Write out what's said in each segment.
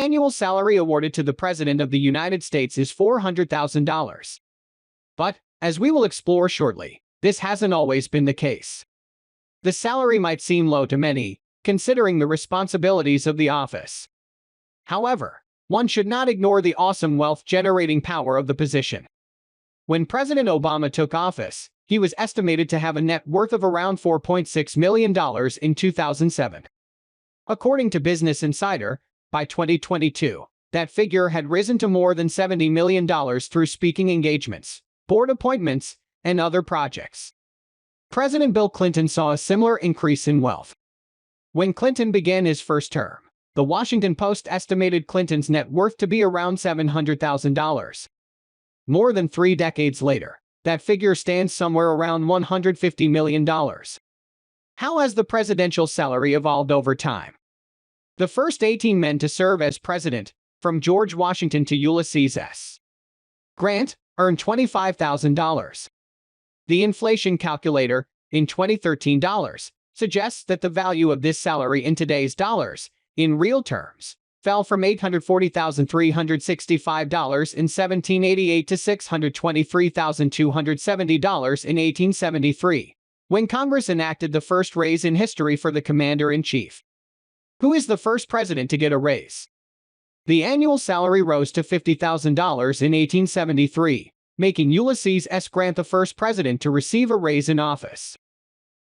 annual salary awarded to the President of the United States is $400,000. But, as we will explore shortly, this hasn't always been the case. The salary might seem low to many, considering the responsibilities of the office. However, one should not ignore the awesome wealth-generating power of the position. When President Obama took office, he was estimated to have a net worth of around $4.6 million in 2007. According to Business Insider, by 2022, that figure had risen to more than $70 million through speaking engagements, board appointments, and other projects. President Bill Clinton saw a similar increase in wealth. When Clinton began his first term, the Washington Post estimated Clinton's net worth to be around $700,000. More than 3 decades later, that figure stands somewhere around $150 million. How has the presidential salary evolved over time? The first 18 men to serve as president, from George Washington to Ulysses S. Grant, earned $25,000. The inflation calculator, in 2013 dollars, suggests that the value of this salary in today's dollars, in real terms, fell from $840,365 in 1788 to $623,270 in 1873, when Congress enacted the first raise in history for the commander-in-chief. Who is the first president to get a raise? The annual salary rose to $50,000 in 1873, making Ulysses S. Grant the first president to receive a raise in office.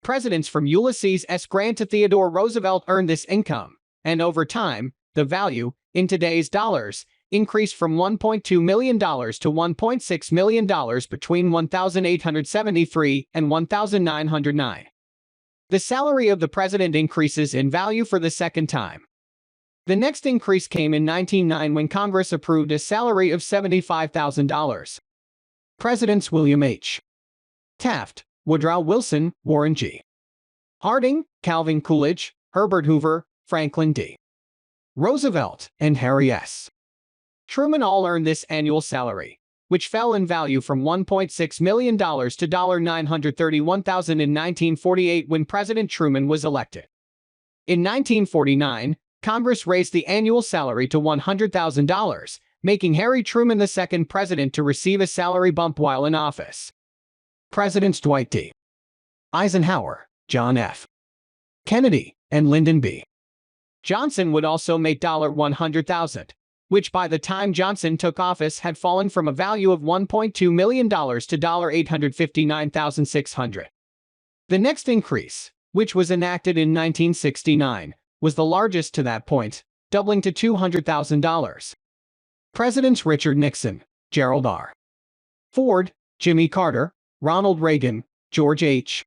Presidents from Ulysses S. Grant to Theodore Roosevelt earned this income, and over time, the value, in today's dollars, increased from $1.2 million to $1.6 million between 1873 and 1909. The salary of the president increases in value for the second time. The next increase came in 1909 when Congress approved a salary of $75,000. Presidents William H. Taft, Woodrow Wilson, Warren G. Harding, Calvin Coolidge, Herbert Hoover, Franklin D. Roosevelt, and Harry S. Truman all earned this annual salary, which fell in value from $1.6 million to $931,000 in 1948 when President Truman was elected. In 1949, Congress raised the annual salary to $100,000, making Harry Truman the second president to receive a salary bump while in office. Presidents Dwight D. Eisenhower, John F. Kennedy, and Lyndon B. Johnson would also make $100,000, which by the time Johnson took office had fallen from a value of $1.2 million to $859,600. The next increase, which was enacted in 1969, was the largest to that point, doubling to $200,000. Presidents Richard Nixon, Gerald R. Ford, Jimmy Carter, Ronald Reagan, George H.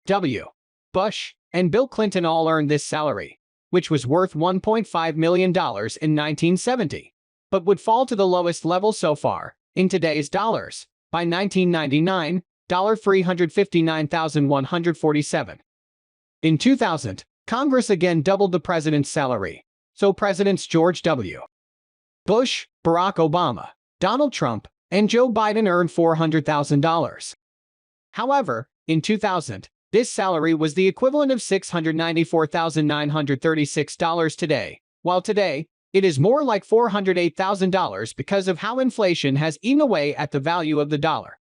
W. Bush, and Bill Clinton all earned this salary, which was worth $1.5 million in 1970, but would fall to the lowest level so far, in today's dollars, by 1999, $359,147. In 2000, Congress again doubled the president's salary, so Presidents George W. Bush, Barack Obama, Donald Trump, and Joe Biden earned $400,000. However, in 2000, this salary was the equivalent of $694,936 today, while today, it is more like $408,000 because of how inflation has eaten away at the value of the dollar.